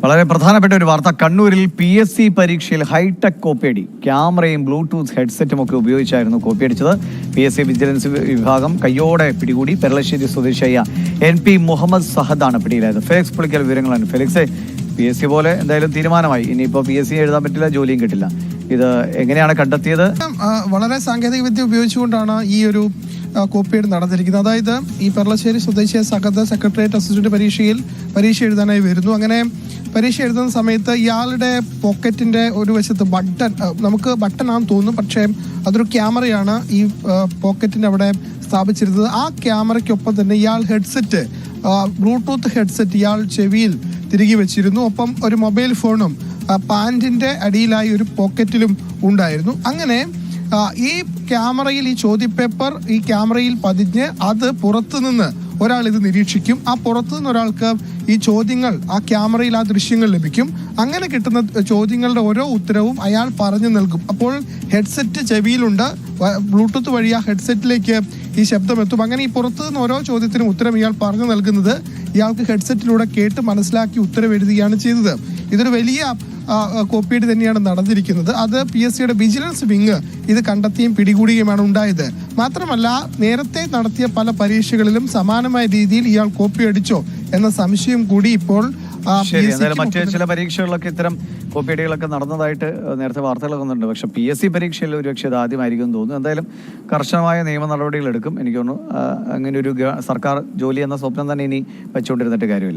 വളരെ പ്രധാനപ്പെട്ട ഒരു വാർത്ത. കണ്ണൂരിൽ PSC പരീക്ഷയിൽ ഹൈടെക് കോപ്പിയടി. ക്യാമറയും ബ്ലൂടൂത്ത് ഹെഡ്സെറ്റും ഒക്കെ ഉപയോഗിച്ചായിരുന്നു കോപ്പിയടിച്ചത്. PSC വിജിലൻസ് വിഭാഗം കയ്യോടെ പിടികൂടി. പെരളശ്ശേരി സ്വദേശിയായ NP മുഹമ്മദ് സഹദാണ് പിടിയിലായത്. ഫെലിക്സ് പുളിക്കൽ വിവരങ്ങളാണ്. ഫെലിക്സ്, PSC പോലെ എന്തായാലും തീരുമാനമായി. ഇനിയിപ്പോൾ PSC എഴുതാൻ പറ്റില്ല, ജോലിയും കിട്ടില്ല. ഇത് എങ്ങനെയാണ് കണ്ടെത്തിയത്? വളരെ സാങ്കേതിക വിദ്യ ഉപയോഗിച്ചുകൊണ്ടാണ് ഈ ഒരു കോപ്പിയേഡ് നടന്നിരിക്കുന്നത്. അതായത് ഈ പെരളശ്ശേരി സ്വദേശിയ സഹദ് സെക്രട്ടേറിയറ്റ് അസിസ്റ്റന്റ് പരീക്ഷ എഴുതാനായി വരുന്നു. അങ്ങനെ പരീക്ഷ എഴുതുന്ന സമയത്ത് ഇയാളുടെ പോക്കറ്റിന്റെ ഒരു വശത്ത് നമുക്ക് ബട്ടൺ ആണെന്ന് തോന്നുന്നു, പക്ഷേ അതൊരു ക്യാമറയാണ് ഈ പോക്കറ്റിന്റെ അവിടെ സ്ഥാപിച്ചിരുന്നത്. ആ ക്യാമറയ്ക്കൊപ്പം തന്നെ ഇയാൾ ബ്ലൂടൂത്ത് ഹെഡ്സെറ്റ് ഇയാൾ ചെവിയിൽ തിരികെ വെച്ചിരുന്നു. ഒപ്പം ഒരു മൊബൈൽ ഫോണും പാൻറിന്റെ അടിയിലായി ഒരു പോക്കറ്റിലും ഉണ്ടായിരുന്നു. അങ്ങനെ ഈ ക്യാമറയിൽ ഈ ചോദ്യപേപ്പർ ഈ ക്യാമറയിൽ പതിഞ്ഞ് അത് പുറത്തുനിന്ന് ഒരാൾ ഇത് നിരീക്ഷിക്കും. ആ പുറത്തുനിന്ന് ഒരാൾക്ക് ഈ ചോദ്യങ്ങൾ ആ ക്യാമറയിൽ ആ ദൃശ്യങ്ങൾ ലഭിക്കും. അങ്ങനെ കിട്ടുന്ന ചോദ്യങ്ങളുടെ ഓരോ ഉത്തരവും അയാൾ പറഞ്ഞു നൽകും. അപ്പോൾ ഹെഡ്സെറ്റ് ചെവിയിലുണ്ട്, ബ്ലൂടൂത്ത് വഴി ആ ഹെഡ്സെറ്റിലേക്ക് ഈ ശബ്ദം എത്തും. അങ്ങനെ ഈ പുറത്തുനിന്ന് ഓരോ ചോദ്യത്തിനും ഉത്തരം ഇയാൾ പറഞ്ഞു നൽകുന്നത് ഇയാൾക്ക് ഹെഡ്സെറ്റിലൂടെ കേട്ട് മനസ്സിലാക്കി ഉത്തരം എഴുതുകയാണ് ചെയ്തത്. ഇതൊരു വലിയ കോപ്പിയേഡ് തന്നെയാണ് നടന്നിരിക്കുന്നത്. അത് PSCയുടെ വിജിലൻസ് വിങ് ഇത് കണ്ടെത്തിയും പിടികൂടുകയുമാണ് ഉണ്ടായത്. മാത്രമല്ല, നേരത്തെ നടത്തിയ പല പരീക്ഷകളിലും സമാനമായ രീതിയിൽ ഇയാൾ കോപ്പിയടിച്ചോ എന്ന സംശയം കൂടി ഇപ്പോൾ മറ്റ് ചില പരീക്ഷകളിലൊക്കെ ഇത്തരം കോപ്പിയടികളൊക്കെ നടന്നതായിട്ട് നേരത്തെ വാർത്തകളൊക്കെ വന്നിട്ടുണ്ട്. പക്ഷെ PSC പരീക്ഷയിൽ ഒരുപക്ഷെ ഇത് ആദ്യമായിരിക്കും തോന്നുന്നു. എന്തായാലും കർശനമായ നിയമ നടപടികൾ എടുക്കും. എനിക്ക് തോന്നുന്നു അങ്ങനെ ഒരു സർക്കാർ ജോലി എന്ന സ്വപ്നം തന്നെ ഇനി വെച്ചുകൊണ്ടിരുന്നിട്ട് കാര്യമില്ല.